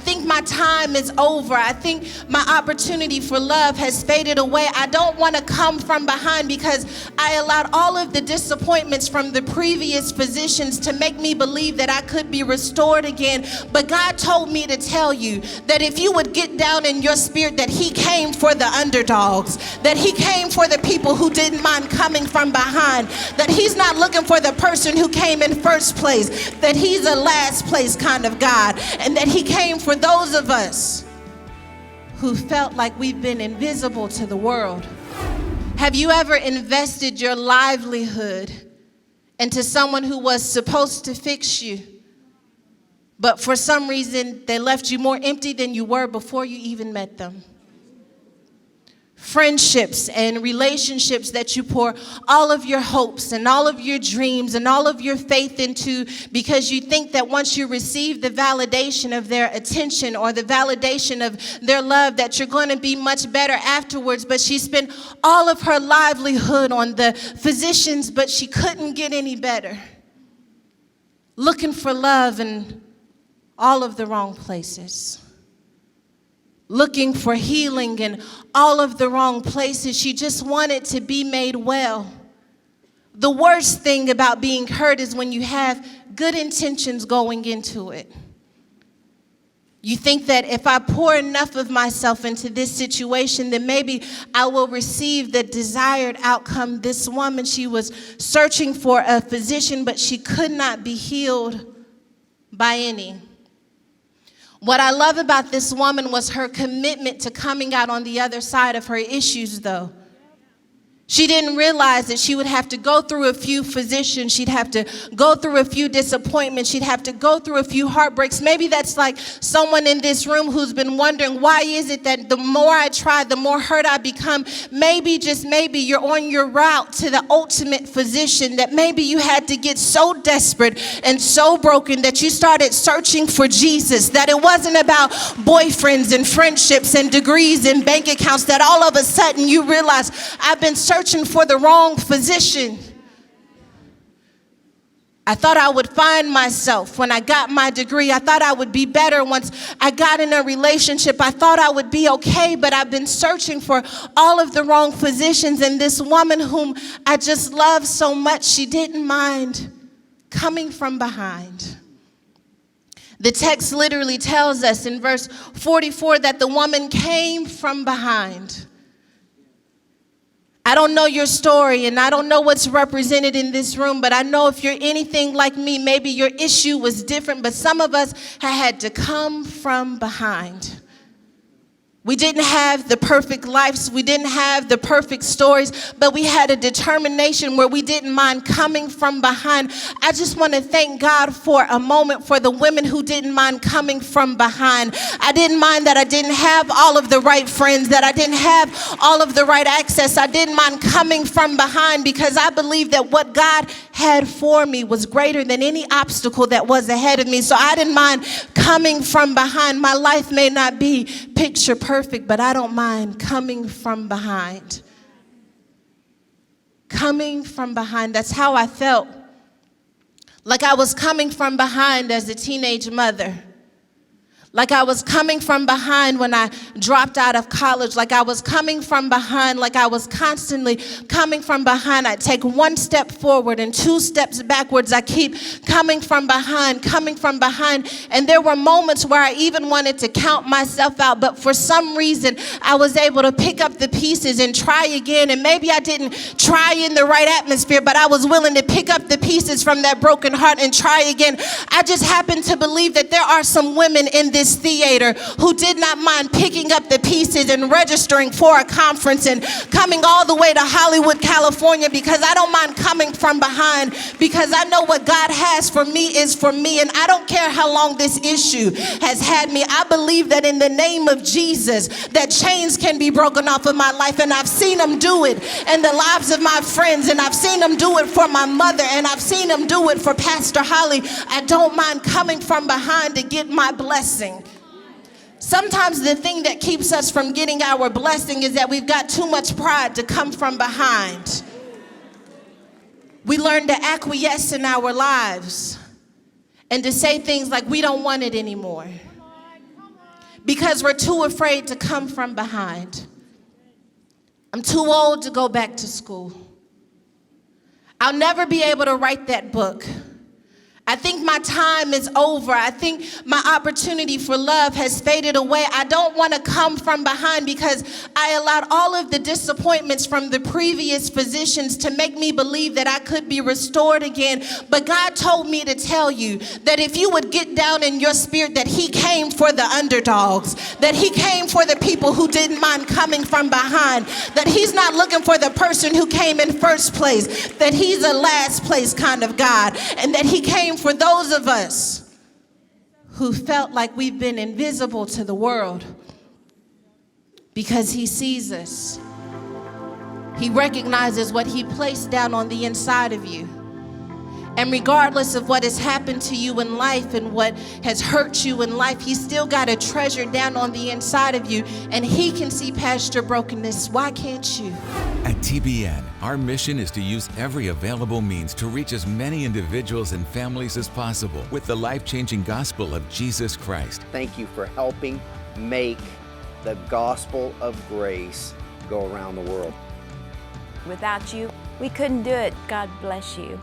think my time is over. I think my opportunity for love has faded away. I don't want to come from behind because I allowed all of the disappointments from the previous physicians to make me believe that I could be restored again. But God told me to tell you that if you would get down in your spirit that he came for the underdogs, that he came for the people who didn't mind coming from behind, that he's not looking for the person who came in first place, that he's a last place kind of God, and that he came for those of us who felt like we've been invisible to the world. Have you ever invested your livelihood into someone who was supposed to fix you, but for some reason they left you more empty than you were before you even met them? Friendships and relationships that you pour all of your hopes and all of your dreams and all of your faith into because you think that once you receive the validation of their attention or the validation of their love that you're going to be much better afterwards. But she spent all of her livelihood on the physicians, but she couldn't get any better. Looking for love in all of the wrong places. Looking for healing in all of the wrong places. She just wanted to be made well. The worst thing about being hurt is when you have good intentions going into it. You think that if I pour enough of myself into this situation, then maybe I will receive the desired outcome. This woman, she was searching for a physician, but she could not be healed by any. What I love about this woman was her commitment to coming out on the other side of her issues, though. She didn't realize that she would have to go through a few physicians. She'd have to go through a few disappointments. She'd have to go through a few heartbreaks. Maybe that's like someone in this room who's been wondering, why is it that the more I try, the more hurt I become? Maybe, just maybe, you're on your route to the ultimate physician, that maybe you had to get so desperate and so broken that you started searching for Jesus, that it wasn't about boyfriends and friendships and degrees and bank accounts, that all of a sudden you realize, I've been searching for the wrong physician. I thought I would find myself when I got my degree. I thought I would be better once I got in a relationship. I thought I would be okay, but I've been searching for all of the wrong physicians. And this woman whom I just love so much, she didn't mind coming from behind. The text literally tells us in verse 44 that the woman came from behind. I don't know your story and I don't know what's represented in this room, but I know if you're anything like me, maybe your issue was different, but some of us had to come from behind. We didn't have the perfect lives. We didn't have the perfect stories, but we had a determination where we didn't mind coming from behind. I just want to thank God for a moment for the women who didn't mind coming from behind. I didn't mind that I didn't have all of the right friends, that I didn't have all of the right access. I didn't mind coming from behind because I believe that what God had for me was greater than any obstacle that was ahead of me. So I didn't mind coming from behind. My life may not be picture perfect, but I don't mind coming from behind. Coming from behind, that's how I felt. Like I was coming from behind as a teenage mother. Like I was coming from behind when I dropped out of college. Like I was coming from behind. Like I was constantly coming from behind. I take one step forward and two steps backwards. I keep coming from behind, coming from behind. And there were moments where I even wanted to count myself out. But for some reason, I was able to pick up the pieces and try again. And maybe I didn't try in the right atmosphere, but I was willing to pick up the pieces from that broken heart and try again. I just happen to believe that there are some women in this theater who did not mind picking up the pieces and registering for a conference and coming all the way to Hollywood, California, because I don't mind coming from behind, because I know what God has for me is for me, and I don't care how long this issue has had me. I believe that in the name of Jesus that chains can be broken off of my life, and I've seen him do it in the lives of my friends, and I've seen him do it for my mother, and I've seen him do it for Pastor Holly. I don't mind coming from behind to get my blessing. Sometimes the thing that keeps us from getting our blessing is that we've got too much pride to come from behind. We learn to acquiesce in our lives and to say things like we don't want it anymore. because we're too afraid to come from behind. I'm too old to go back to school. I'll never be able to write that book. I think my time is over. I think my opportunity for love has faded away. I don't want to come from behind because I allowed all of the disappointments from the previous physicians to make me believe that I could be restored again. But God told me to tell you that if you would get down in your spirit that he came for the underdogs, that he came for the people who didn't mind coming from behind, that he's not looking for the person who came in first place, that he's a last place kind of God, and that he came for those of us who felt like we've been invisible to the world, because he sees us. He recognizes what he placed down on the inside of you. And regardless of what has happened to you in life and what has hurt you in life, he's still got a treasure down on the inside of you, and he can see past your brokenness. Why can't you? At TBN, our mission is to use every available means to reach as many individuals and families as possible with the life-changing gospel of Jesus Christ. Thank you for helping make the gospel of grace go around the world. Without you, we couldn't do it. God bless you.